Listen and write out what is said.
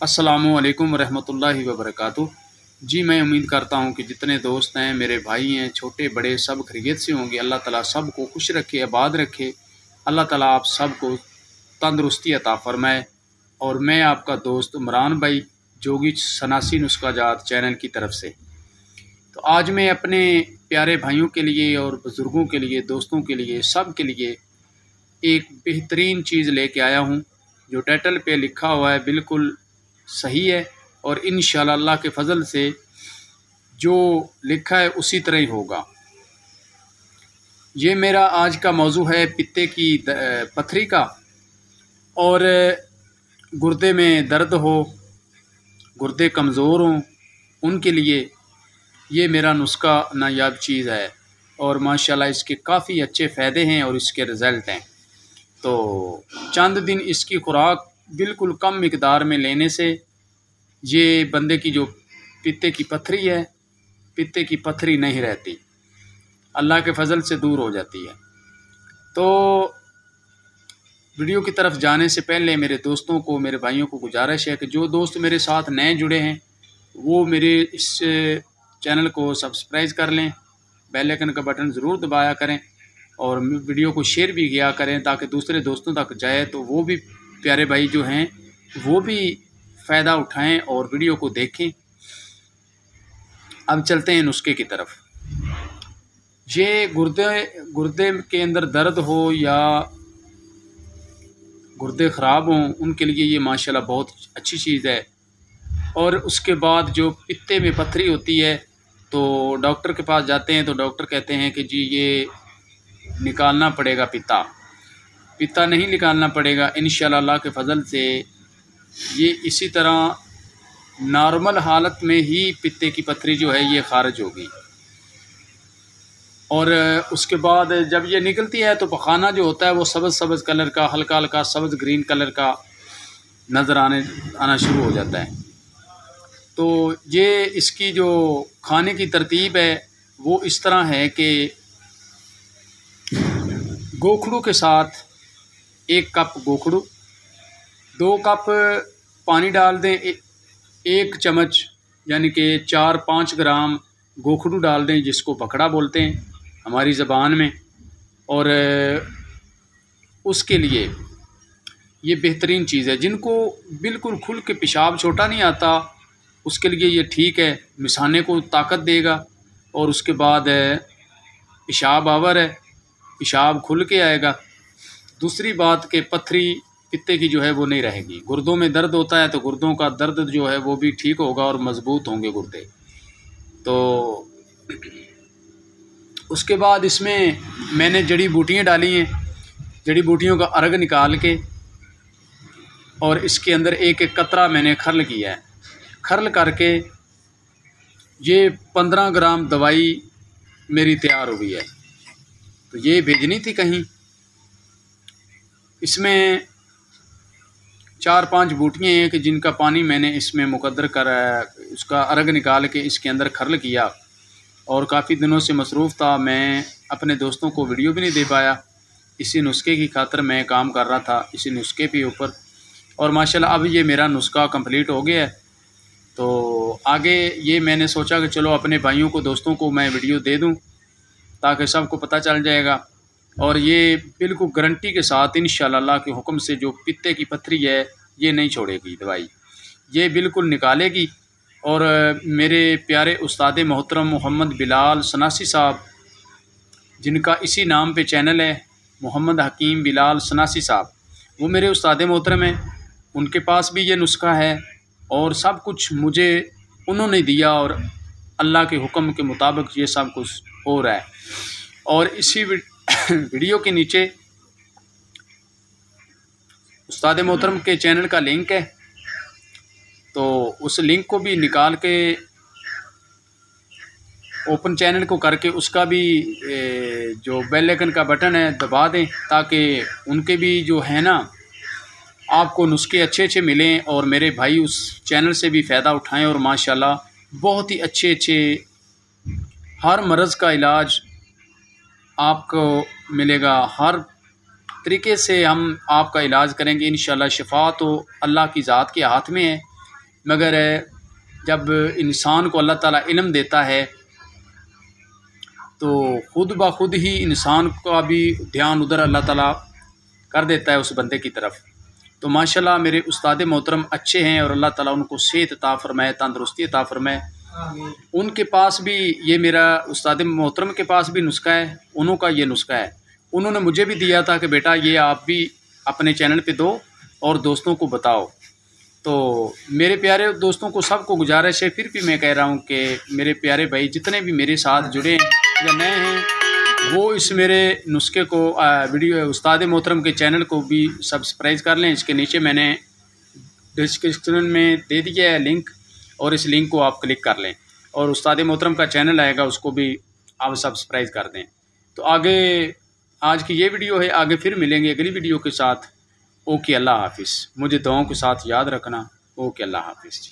अस्सलामुअलैकुम रहमतुल्लाहि व बरकातुहू। जी मैं उम्मीद करता हूँ कि जितने दोस्त हैं, मेरे भाई हैं, छोटे बड़े सब खैरियत से होंगे। अल्लाह ताला सबको खुश रखे, आबाद रखे। अल्लाह ताला आप सबको तंदुरुस्ती अता फ़रमाए। और मैं आपका दोस्त इमरान भाई, जोगी सनासी नुस्खा जात चैनल की तरफ से। तो आज मैं अपने प्यारे भाइयों के लिए और बुज़ुर्गों के लिए, दोस्तों के लिए, सब के लिए एक बेहतरीन चीज़ लेके आया हूँ। जो टाइटल पे लिखा हुआ है बिल्कुल सही है, और इंशाअल्लाह अल्लाह के फ़ज़ल से जो लिखा है उसी तरह ही होगा। ये मेरा आज का मौजू है पित्ते की पथरी का। और गुर्दे में दर्द हो, गुर्दे कमज़ोर हों, उनके लिए ये मेरा नुस्खा नायाब चीज़ है। और माशाल्लाह इसके काफ़ी अच्छे फ़ायदे हैं और इसके रिज़ल्ट हैं। तो चंद दिन इसकी खुराक बिल्कुल कम मिकदार में लेने से ये बंदे की जो पित्ते की पथरी है, पित्ते की पथरी नहीं रहती, अल्लाह के फ़ज़ल से दूर हो जाती है। तो वीडियो की तरफ जाने से पहले मेरे दोस्तों को, मेरे भाइयों को गुजारिश है कि जो दोस्त मेरे साथ नए जुड़े हैं वो मेरे इस चैनल को सब्सक्राइब कर लें, बेल आइकन का बटन ज़रूर दबाया करें और वीडियो को शेयर भी किया करें ताकि दूसरे दोस्तों तक जाए, तो वो भी प्यारे भाई जो हैं वो भी फ़ायदा उठाएं और वीडियो को देखें। अब चलते हैं नुस्खे की तरफ। ये गुर्दे के अंदर दर्द हो या गुर्दे ख़राब हों, उनके लिए ये माशाल्लाह बहुत अच्छी चीज़ है। और उसके बाद जो पित्ते में पथरी होती है तो डॉक्टर के पास जाते हैं तो डॉक्टर कहते हैं कि जी ये निकालना पड़ेगा, पित्ता नहीं निकालना पड़ेगा। इंशाअल्लाह अल्लाह के फ़ज़ल से ये इसी तरह नॉर्मल हालत में ही पित्ते की पथरी जो है ये खारिज होगी। और उसके बाद जब ये निकलती है तो पखाना जो होता है वो सब्ज़ कलर का, हल्का हल्का सब्ज़ ग्रीन कलर का नज़र आना शुरू हो जाता है। तो ये इसकी जो खाने की तरतीब है वो इस तरह है कि गोखड़ू के साथ 1 कप गोखड़ू, 2 कप पानी डाल दें, 1 चम्मच यानी कि 4-5 ग्राम गोखड़ू डाल दें, जिसको बकड़ा बोलते हैं हमारी ज़बान में। और उसके लिए ये बेहतरीन चीज़ है। जिनको बिल्कुल खुल के पेशाब छोटा नहीं आता उसके लिए ये ठीक है, मिसाने को ताकत देगा। और उसके बाद पेशाब आवर है, पेशाब खुल के आएगा। दूसरी बात कि पथरी पित्ते की जो है वो नहीं रहेगी। गुर्दों में दर्द होता है तो गुर्दों का दर्द जो है वो भी ठीक होगा और मज़बूत होंगे गुर्दे। तो उसके बाद इसमें मैंने जड़ी बूटियाँ डाली हैं, जड़ी बूटियों का अर्ग निकाल के, और इसके अंदर एक एक कतरा मैंने खर्ल किया है। खर्ल करके ये 15 ग्राम दवाई मेरी तैयार हो गई है। तो ये भेजनी थी कहीं। इसमें 4-5 बूटियाँ हैं कि जिनका पानी मैंने इसमें मुकद्दर कर उसका अर्ग निकाल के इसके अंदर खर्ल किया। और काफ़ी दिनों से मसरूफ़ था, मैं अपने दोस्तों को वीडियो भी नहीं दे पाया। इसी नुस्खे की खातिर मैं काम कर रहा था, इसी नुस्खे के ऊपर। और माशाल्लाह अब ये मेरा नुस्खा कंप्लीट हो गया है। तो आगे ये मैंने सोचा कि चलो अपने भाइयों को, दोस्तों को मैं वीडियो दे दूं ताकि सबको पता चल जाएगा। और ये बिल्कुल गारंटी के साथ इंशाअल्लाह अल्लाह के हुक्म से जो पित्ते की पथरी है ये नहीं छोड़ेगी दवाई, ये बिल्कुल निकालेगी। और मेरे प्यारे उस्ताद मोहतरम मोहम्मद बिलाल सनासी साहब, जिनका इसी नाम पे चैनल है मोहम्मद हकीम बिलाल सनासी साहब, वो मेरे उस्ताद मोहतरम हैं। उनके पास भी ये नुस्खा है और सब कुछ मुझे उन्होंने दिया और अल्लाह के हुक्म के मुताबिक ये सब कुछ हो रहा है। और इसी वीडियो के नीचे उस्ताद मोहतरम के चैनल का लिंक है, तो उस लिंक को भी निकाल के ओपन चैनल को करके उसका भी जो बेल आइकन का बटन है दबा दें, ताकि उनके भी जो है ना आपको नुस्खे अच्छे अच्छे मिलें और मेरे भाई उस चैनल से भी फ़ायदा उठाएं। और माशाल्लाह बहुत ही अच्छे अच्छे हर मर्ज़ का इलाज आपको मिलेगा। हर तरीके से हम आपका इलाज करेंगे इंशाअल्लाह। शिफा तो अल्लाह की ज़ात के हाथ में है, मगर जब इंसान को अल्लाह ताला इल्म देता है तो खुद ब खुद ही इंसान का भी ध्यान उधर अल्लाह ताला कर देता है उस बंदे की तरफ। तो माशाल्लाह मेरे उस्ताद मोहतरम अच्छे हैं और अल्लाह ताला उनको सेहत अता फरमाए, तंदुरुस्ती अता फरमाए। उनके पास भी ये मेरा उस्ताद मोहतरम के पास भी नुस्खा है, उन्हों का ये नुस्खा है। उन्होंने मुझे भी दिया था कि बेटा ये आप भी अपने चैनल पे दो और दोस्तों को बताओ। तो मेरे प्यारे दोस्तों को सबको गुजारिश है, फिर भी मैं कह रहा हूँ कि मेरे प्यारे भाई जितने भी मेरे साथ जुड़े हैं या नए हैं वो इस मेरे नुस्खे को वीडियो उस्ताद मोहतरम के चैनल को भी सब्सक्राइब कर लें। इसके नीचे मैंने डिस्क्रिप्शन में दे दिया है लिंक, और इस लिंक को आप क्लिक कर लें और उस्ताद मोहतरम का चैनल आएगा उसको भी आप सब्सक्राइब कर दें। तो आगे आज की ये वीडियो है, आगे फिर मिलेंगे अगली वीडियो के साथ। ओके, अल्लाह हाफिज़। मुझे दुआओं के साथ याद रखना। ओके, अल्लाह हाफिज़ जी।